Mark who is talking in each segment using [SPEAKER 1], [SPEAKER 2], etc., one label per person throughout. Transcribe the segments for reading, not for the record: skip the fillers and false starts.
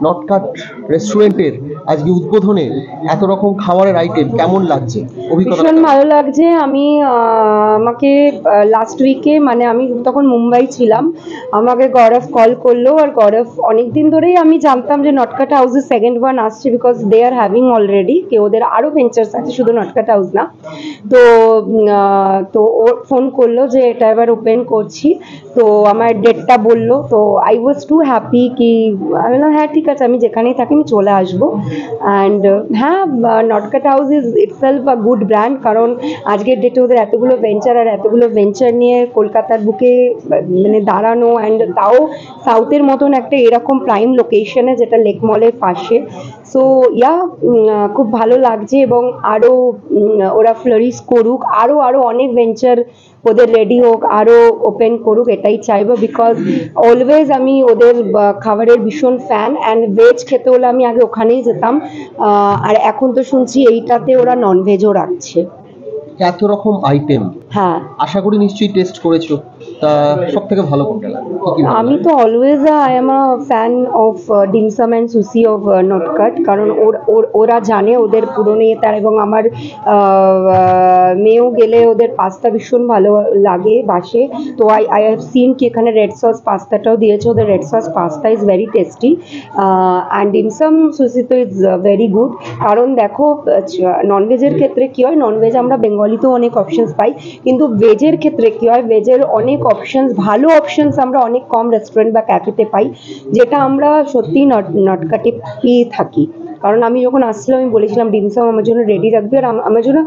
[SPEAKER 1] নটকাট রেস্টুরেন্টের আজকে উদ্বোধনে এত রকম খাবারের আইটেম কেমন লাগছে? অভিজ্ঞতা
[SPEAKER 2] ভীষণ ভালো লাগছে। আমি আমাকে লাস্ট উইকে মানে আমি তখন মুম্বাই ছিলাম, আমাকে গৌরব কল করলো। আর গৌরব অনেকদিন ধরেই আমি জানতাম যে নটকাট হাউসের সেকেন্ড ওয়ান আসছে, because they are having already, কে ওদের আরও ভেঞ্চার্স আছে, শুধু নটকাট হাউস না। তো তো ও ফোন করলো যে এটা এবার ওপেন করছি, তো আমার ডেটটা বললো। তো আই ওয়াজ টু হ্যাপি কি আমি বললাম হ্যাঁ ঠিক আছে, আমি যেখানেই থাকি আমি চলে আসবো। অ্যান্ড হ্যাঁ, Nutcut house is itself a good brand, কারণ আজকের ডেটে ওদের এতগুলো ভেঞ্চার নিয়ে কলকাতার বুকে মানে দাঁড়ানো, অ্যান্ড তাও সাউথের মতন একটা এরকম প্রাইম লোকেশনে, যেটা লেক মলের পাশে। সো ইয়া, খুব ভালো লাগছে। এবং আরও ওরা ফ্লারিশ করুক, আরও অনেক ভেঞ্চার ওদের রেডি হোক, আরও ওপেন করুক, এটাই চাইবো। বিকজ অলওয়েজ আমি ওদের খাবারের ভীষণ ফ্যান। অ্যান্ড ভেজ খেতে হলে আমি আগে ওখানেই যেতাম, আর এখন তো শুনছি এইটাতে ওরা ননভেজও রাখছে।
[SPEAKER 1] এত রকম আইটেম,
[SPEAKER 2] হ্যাঁ,
[SPEAKER 1] আশা করি নিশ্চয়ই টেস্ট করেছো। তা সব থেকে ভালো কোনটা লাগে?
[SPEAKER 2] আমি তো always I am a fan of dim sum and sushi of Nutcut, কারণ ওরা জানে ওদের পুরনো তার। এবং আমার মেয়েও গেলে ওদের পাস্তা ভীষণ ভালো লাগে বাসে। তো আই হ্যাভ সিন কি এখানে রেড সস পাস্তাটাও দিয়েছে, ওদের red sauce pasta is very tasty. And dim sum Susi তো ইজ ভেরি গুড। কারণ দেখো, ননভেজের ক্ষেত্রে কী হয়, ননভেজ আমরা বেঙ্গলিতেও অনেক অপশানস পাই, কিন্তু ভেজের ক্ষেত্রে কী হয়, ভেজের অনেক অপশানস, ভালো অপশানস আমরা অনেক কম রেস্টুরেন্ট বা ক্যাফেতে পাই, যেটা আমরা সত্যিই নটকাটে পেয়ে থাকি। কারণ আমি যখন আসছিলাম আমি বলেছিলাম ডিমসাম আমার জন্য রেডি রাখবি, আর আমার জন্য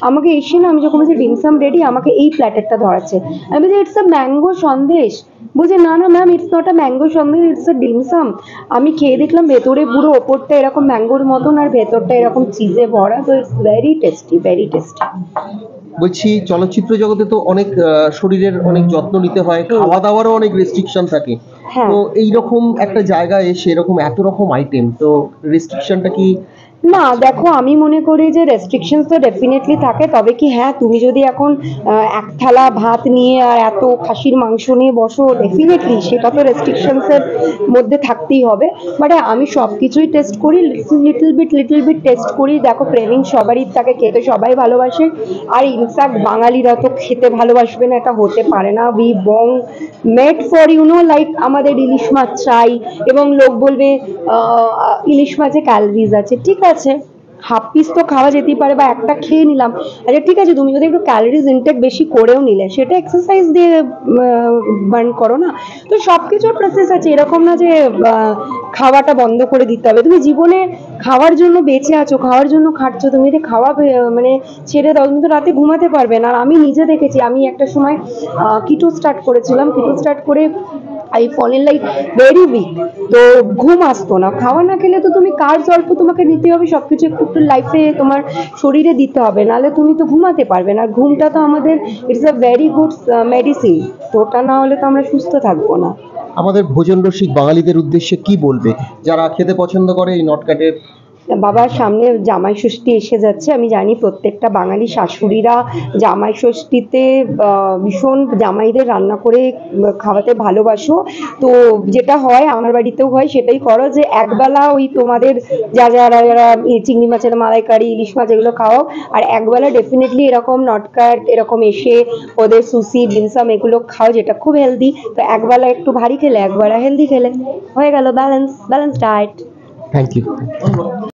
[SPEAKER 2] আমাকে এসে না, আমি যখন বলছি ডিমসাম রেডি, আমাকে এই প্ল্যাটারটা ধরাচ্ছে। আমি বলছি ইটস আ ম্যাঙ্গো সন্দেশ। বলছে না না ma'am, it's not a mango Sandesh, it's a dim sum. আমি খেয়ে দেখলাম, ভেতরে পুরো ওপরটা এরকম ম্যাঙ্গোর মতন, আর ভেতরটা এরকম চিজে ভরা। তো it's very tasty, very tasty.
[SPEAKER 1] বলছি, চলচ্চিত্র জগতে তো অনেক শরীরের অনেক যত্ন নিতে হয়, খাওয়া দাওয়ারও অনেক রেস্ট্রিকশন থাকে। তো এইরকম একটা জায়গায় এসে এরকম এত রকম আইটেম, তো রেস্ট্রিকশনটা কি?
[SPEAKER 2] না দেখো, আমি মনে করি যে রেস্ট্রিকশনস তো ডেফিনেটলি থাকে, তবে কি হ্যাঁ, তুমি যদি এখন এক থালা ভাত নিয়ে আর এত খাসির মাংস নিয়ে বসো, ডেফিনেটলি সেটা তো রেস্ট্রিকশনসের মধ্যে থাকতেই হবে। বাট আমি সব কিছুই টেস্ট করি, লিটল বিট টেস্ট করি। দেখো, ক্রেভিং সবারই থাকে, খেতে সবাই ভালোবাসে। আর ইনফ্যাক্ট বাঙালিরা তো খেতে ভালোবাসবে না, এটা হতে পারে না। We Bong made for like আমাদের ইলিশ মাছ চাই, এবং লোক বলবে ইলিশ মাছে ক্যালোরিজ আছে, ঠিক আছে হাফ পিস তো খাওয়া যেতেই পারে, বা একটা খেয়ে নিলাম। আচ্ছা ঠিক আছে, তুমি যদি একটু ক্যালোরিজ ইনটেক বেশি করেও নিলে, সেটা এক্সারসাইজ দিয়ে বার্ন করো না। তো সব কিছুর প্রসেস আছে, এরকম না যে খাওয়াটা বন্ধ করে দিতে হবে। তুমি জীবনে খাওয়ার জন্য বেঁচে আছো, খাওয়ার জন্য খাচ্ছ, তুমি যদি খাওয়া মানে ছেড়ে দাও, তুমি তো রাতে ঘুমাতে পারবে না। আর আমি নিজে দেখেছি, আমি একটা সময় কিটো স্টার্ট করেছিলাম, কিটো স্টার্ট করে I fallen like very weak. তো ঘুম আসতো না, খাওয়া না খেলে তো তুমি কার্বস অল্প তোমাকে নিতে হবে, সব কিছু একটু একটু লাইফে তোমার শরীরে দিতে হবে, নাহলে তুমি তো ঘুমাতে পারবে না। আর ঘুমটা তো আমাদের it's a very good medicine, তো ওটা না হলে তো আমরা সুস্থ থাকবো না।
[SPEAKER 1] আমাদের ভোজন রসিক বাঙালিদের উদ্দেশ্যে কি বলবে, যারা খেতে পছন্দ করে এই নটকাটের?
[SPEAKER 2] বাবার সামনে জামাই ষষ্ঠী এসে যাচ্ছে, আমি জানি প্রত্যেকটা বাঙালি শাশুড়িরা জামাই ষষ্ঠীতে ভীষণ জামাইদের রান্না করে খাওয়াতে ভালোবাসো। তো যেটা হয়, আমার বাড়িতেও হয়, সেটাই করো যে একবেলা ওই তোমাদের যারা চিংড়ি মাছের মালাইকারি, ইলিশ মাছ এগুলো খাও, আর একবেলা ডেফিনেটলি এরকম নটকাট এরকম এসে ওদের সুসি ডিমসাম এগুলো খাও, যেটা খুব হেলদি। তো একবেলা একটু ভারী খেলে, একবেলা হেলদি খেলে, হয়ে গেল ব্যালেন্স ডায়েট।
[SPEAKER 1] Thank you.